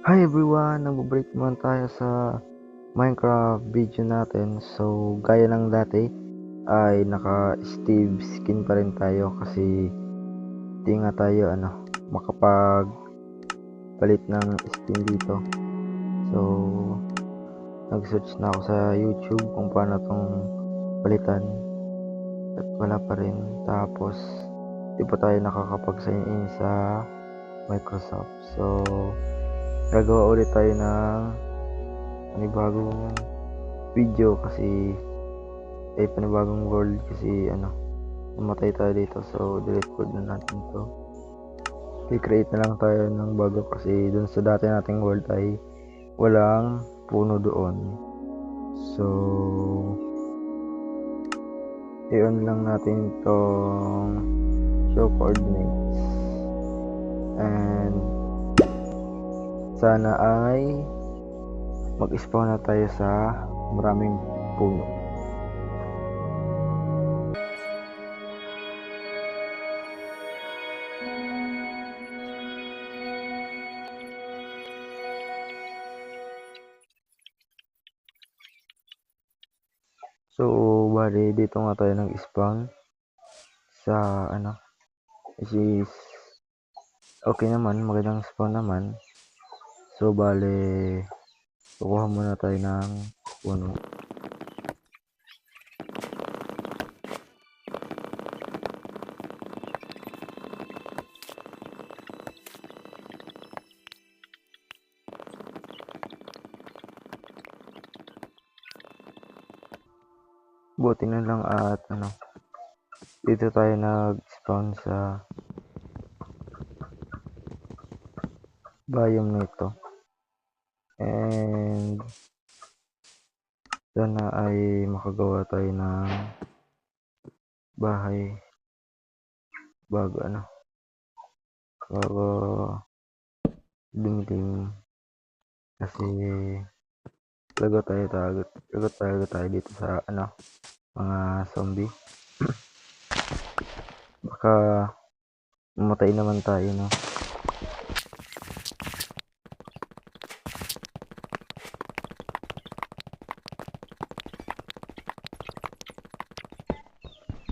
Hi everyone! Nagbo-break naman tayo sa Minecraft video natin. So, gaya ng dati, ay naka-Steve skin pa rin tayo kasi di nga tayo makapagpalit ng skin dito. So, nag-search na ako sa YouTube kung paano tong palitan at wala pa rin. Tapos, di pa tayo nakakapag-sign in sa Microsoft. So, gagawa ulit tayo ng panibagong video kasi panibagong world kasi namatay tayo dito, so delete code na natin to. I-create na lang tayo ng bago kasi dun sa dati nating world ay walang puno doon. So i-on lang natin tong show coordinates and sana ay mag-spawn na tayo sa maraming puno. So bali dito nga tayo nag-spawn sa is okay naman, magandang spawn naman. So bale kukuha muna tayo ng puno. Buti na lang at dito tayo nag-spawn sa biome na ito. And sana ay makagawa tayo ng bahay bago bago dumilim kasi lagot tayo dito sa mga zombie. Baka mamatay naman tayo, no?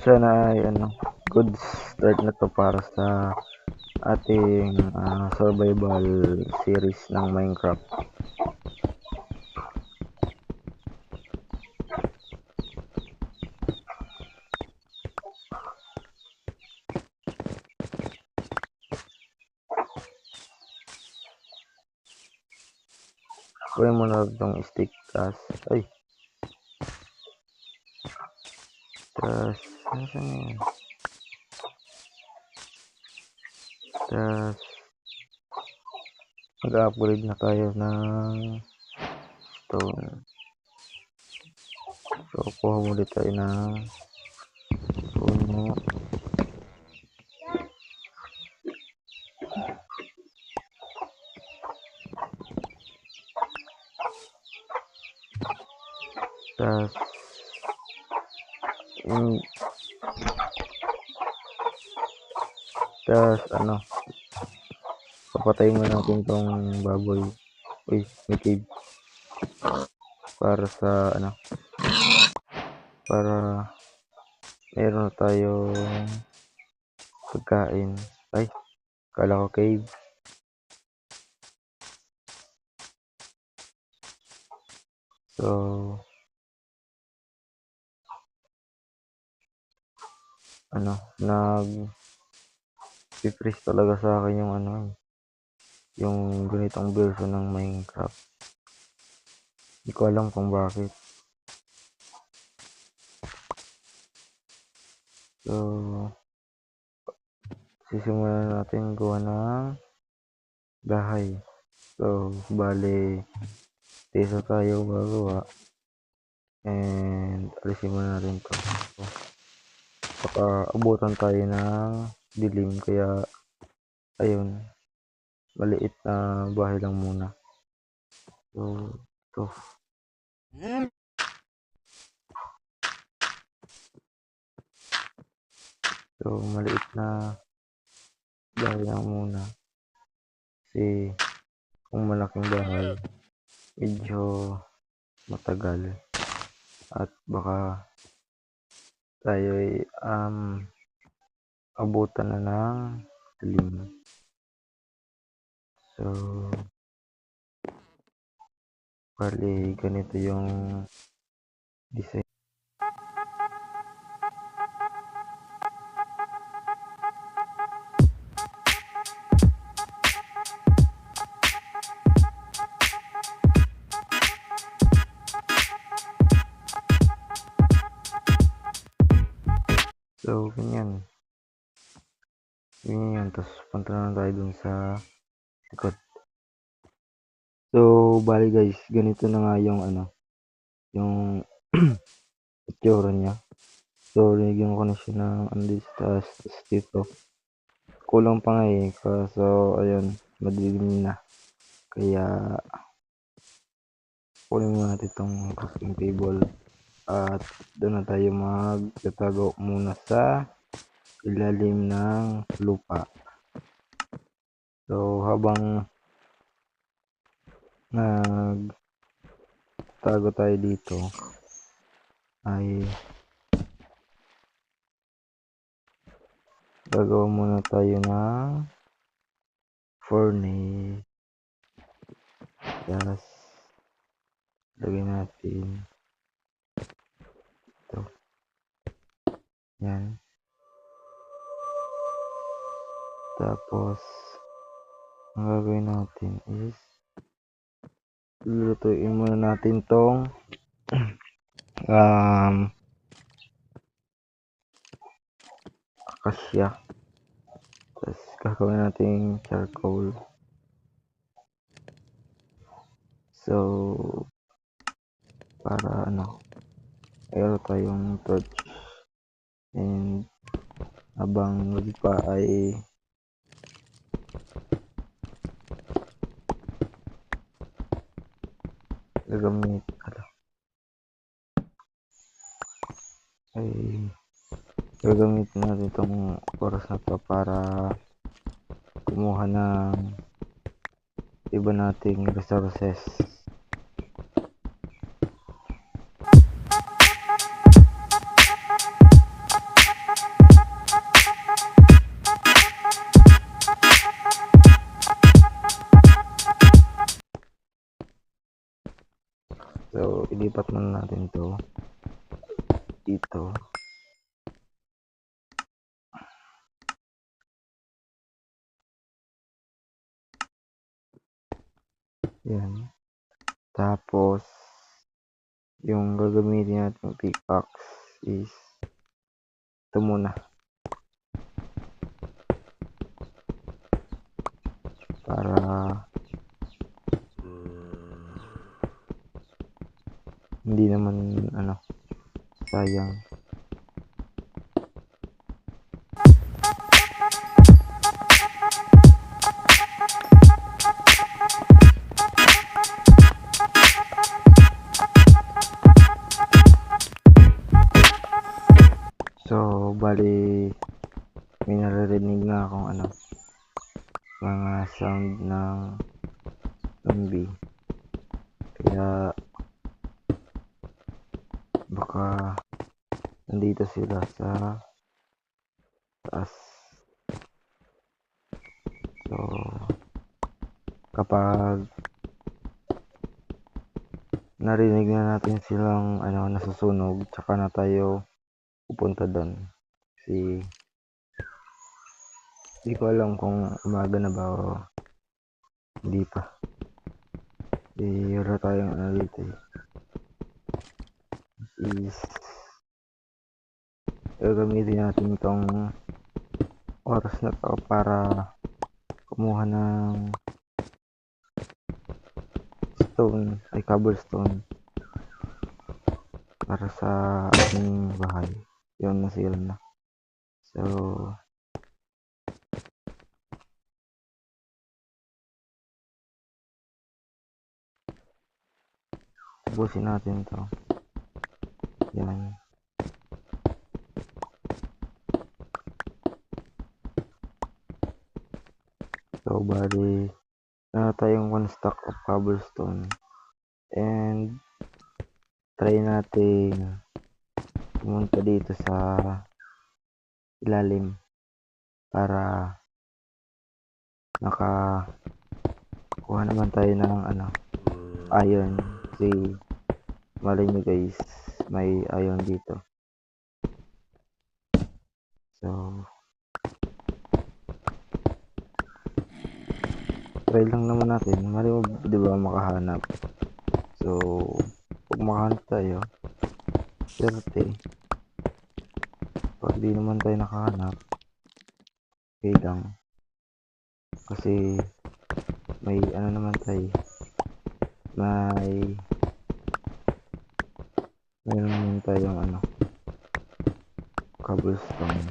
Sana ay good start na to para sa ating survival series ng Minecraft. Kunin mo na itong stick tas nasaan na yan? Tas mag-upgrade na tayo ng stone. So kuha muli tayo ng puno. Tas papatayin mo natin tong baboy. Uy, may cave. Para sa para meron tayong pagkain. Ay, kala ko cave. So nag-freeze talaga sa akin yung yung ganitong version ng Minecraft. Hindi ko alam kung bakit. So sisimulan natin gawa ng bahay. So bale tesa tayo gagawa and alisin muna natin to. Baka abutan tayo ng dilim kaya ayun, maliit na bahay lang muna. So ito, so maliit na bahay lang muna kasi kung malaking bahay, medyo matagal at baka tayo'y abutan na ng dilim. So, bali ganito yung design. So, ganyan. Ganyan yan. Tapos, punta na tayo dun sa likod. So, bali guys, ganito na nga yung yung itsura niya. So, linigyan ko na siya ng dito sa taas. Tapos dito, kulang pa nga eh. So, ayun, madilim na. Kaya, kunin muna natin itong crafting table. At doon na tayo magtatago muna sa ilalim ng lupa. So, habang nagtago tayo dito, ay gagawa muna tayo ng furnace. Tapos, lagay natin ito. Yan. Tapos, ang gagawin natin is lulutuin muna natin tong akasya. Tapos, gagawin natin charcoal. So, para mayroon tayong torch. And, habang hindi pa ay gagamitin natin itong oras na to para kumuha ng iba nating resources. So, ilipat muna natin to dito. Yan. Tapos, yung gagamitin natin pickaxe is ito muna. Para hindi naman sayang. So, bali may naririnig na akong mga sound ng zombie. Kaya baka nandito sila sa taas. So, kapag narinig na natin silang nasusunog, tsaka na tayo pupunta doon. Kasi hindi ko alam kung umaga na ba o hindi pa. Wala tayong dito eh. Is gagamitin natin itong oras na to para kumuha ng cobblestone para sa ating bahay. Yun, nasira na. So, ubusin natin to. Yan. So, bali tayong 1 stack of cobblestone, and try nating pumunta dito sa ilalim para nakakuha naman tayo ng iron, kasi malay nyo guys, may iron dito. So try lang naman natin, malay mo diba makahanap. So pag makahanap tayo, swerte. Pag di naman tayo nakahanap, okay lang, kasi may naman tayo, mayroon naman tayong cobblestone.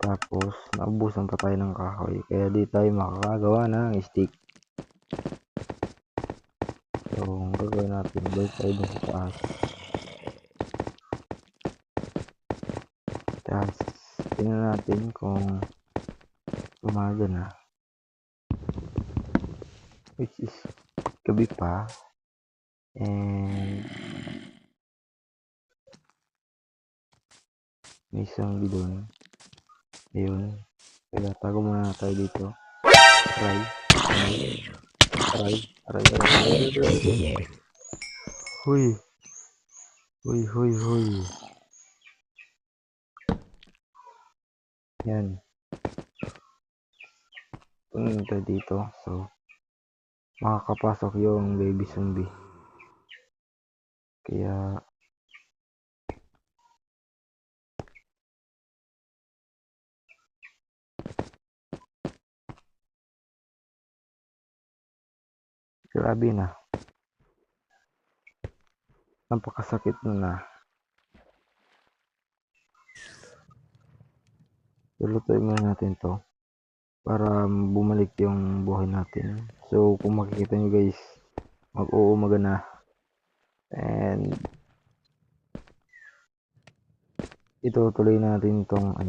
Tapos naubusan pa tayo ng kahoy, kaya di tayo makakagawa ng stick. So ang gagawin natin, balik tayo dun sa taas. Tapos tingnan natin kung umaga na, which is gabi pa, and may isang doon. Ayun, kaya tago muna tayo dito. Aray. Huy. Yan. Tingnan tayo dito. So makakapasok yung baby zombie. Kaya grabe na. Napakasakit na. Lulutuin muna natin to para bumalik yung buhay natin. So kung makikita nyo guys, mag-uumaga na, and itutuloy natin tong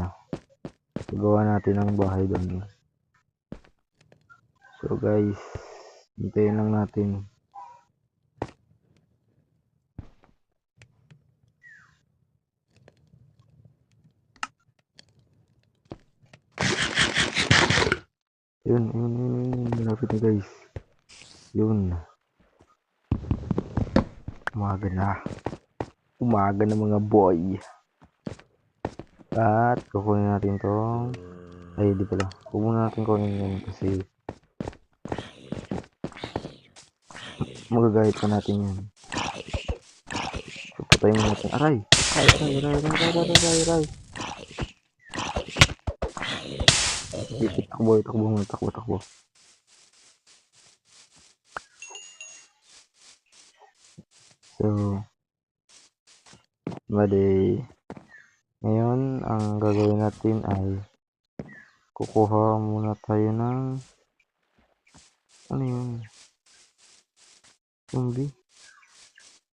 gawa natin ng bahay doon. So guys, hintayin lang natin. Yun, malapit na guys. Yun, umaga na mga boy. At kukunin natin tong, ay di pala, huwag muna natin kunin yun kasi magagayat pa natin yun. So patayin mo natin. Aray. Takbo. So bali, ngayon ang gagawin natin ay kukuha muna tayo ng yun, zombie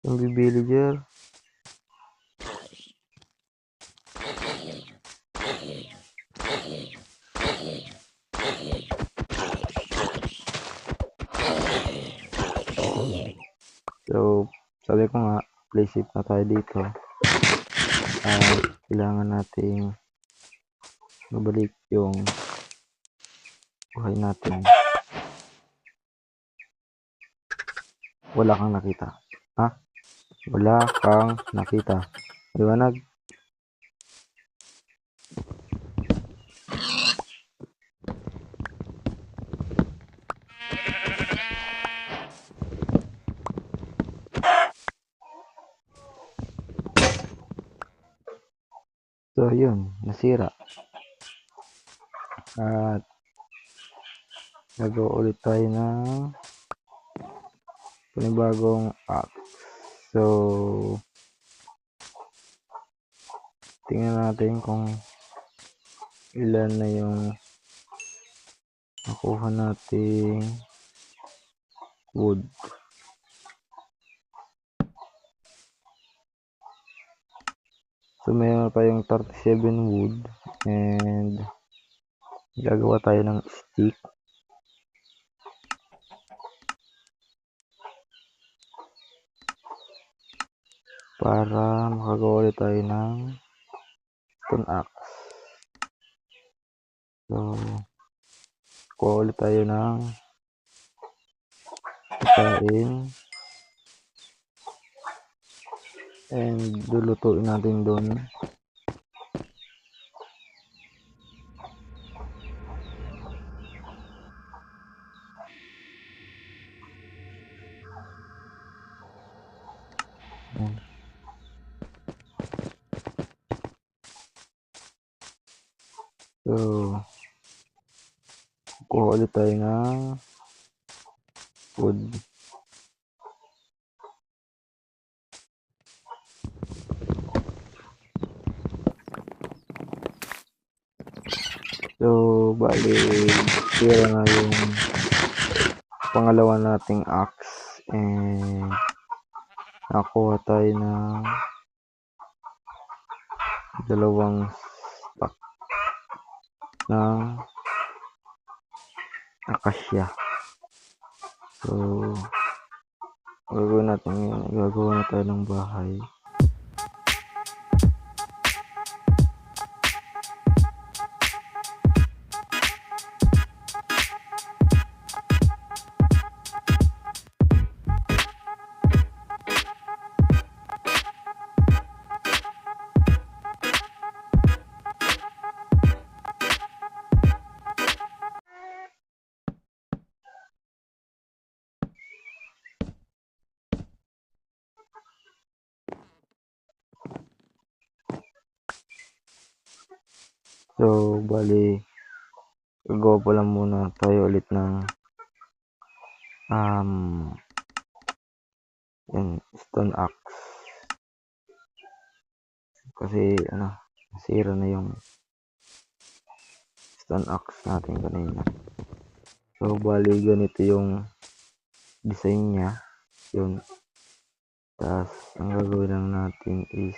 villager. So sabi ko nga, play safe na tayo dito. Kailangan nating mabalik yung buhay natin. Wala kang nakita. Ha? Wala kang nakita. Liwanag. So yun, nasira. At nagawa ulit tayo ng panibagong axe. So tingnan natin kung ilan na yung nakuha nating wood. So meron tayong 37 wood and gagawa tayo ng stick. Para makagawa ulit tayo ng stone axe. So kuha ulit tayo ng pagkain and lulutuin natin doon. So kuha ulit tayo ng wood. So bali tira na yung pangalawa nating axe and nakuha tayo ng dalawang stack ng acacia. So gagawin natin yun, gagawa na tayo ng bahay. So bali gagawa pa lang muna tayo ulit ng stone axe kasi nasira na yung stone axe natin kanina. So bali ganito yung design nya yun. Tapos ang gagawin lang natin is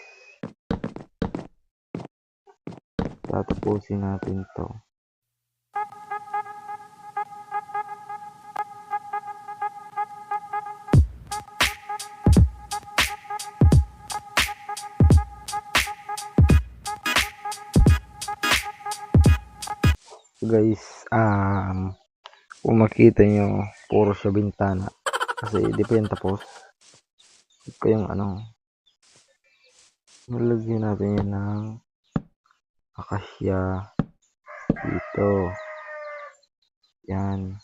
tatapusin natin to. So guys, kung makita nyo puro siya bintana kasi di pa yan tapos. Kayong nalagyan natin yan ng acacia dito. Yan.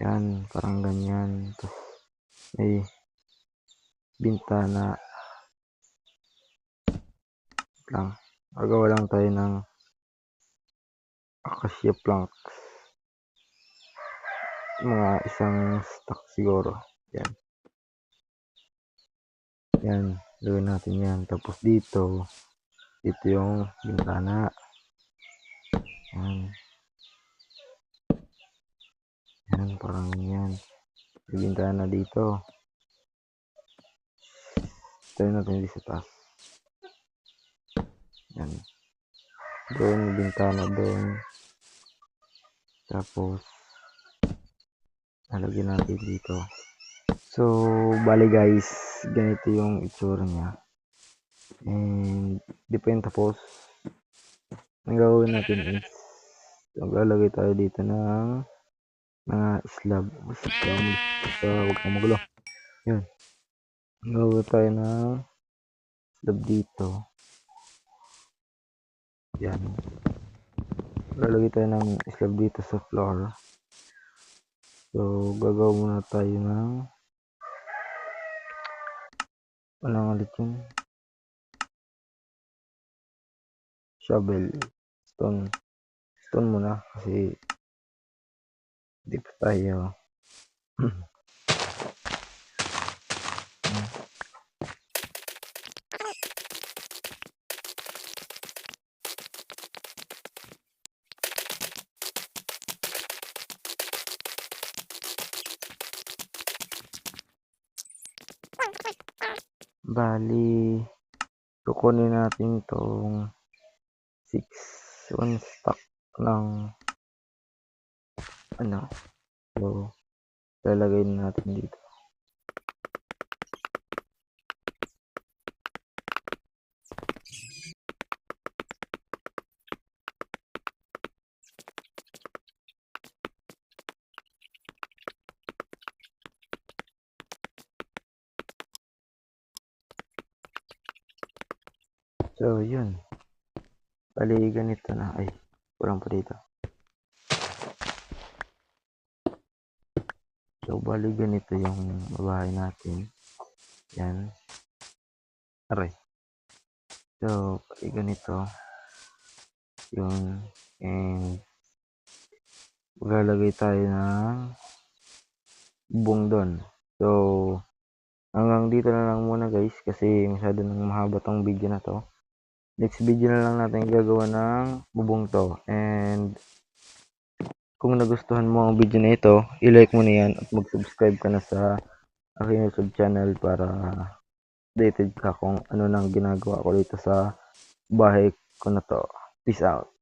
Yan, parang ganyan. Tapos may bintana lang. Gagawa lang tayo ng acacia planks. Mga isang stack siguro. Yan. Yan, gawin natin yan. Tapos dito yung bintana. Yan. Yan, parang yan. May bintana dito. Tayo natin dito sa taas. Yan. Doon, may bintana doon. Tapos, nalagyan natin dito. So, bali guys, ganito yung itsura niya. And, di pa yun tapos. Ang gagawin natin is, maglalagay tayo dito ng mga slab. Basta huwag kang magulo. Yun. Gagawin tayo ng slab dito. Yan. Lalagay tayo ng slab dito sa floor. So, gagawa muna tayo ng walang ulit yun. Shovel. Stone muna kasi di pa tayo Bali, kukunin natin tong 1 stack ng ano, so lalagay na natin dito. So yun, bali ganito na, ay kulang pa dito. So bali ganito yung bahay natin, yan, aray. So bali ganito yun, and maglalagay tayo ng bubong doon. So hanggang dito na lang muna guys, kasi masyado nang mahaba tong video na to. Next video na lang natin gagawa ng bubong to, and kung nagustuhan mo ang video na ito, i-like mo na yan at mag-subscribe ka na sa aking YouTube channel para updated ka kung ano nang ginagawa ko dito sa bahay ko na to. Peace out.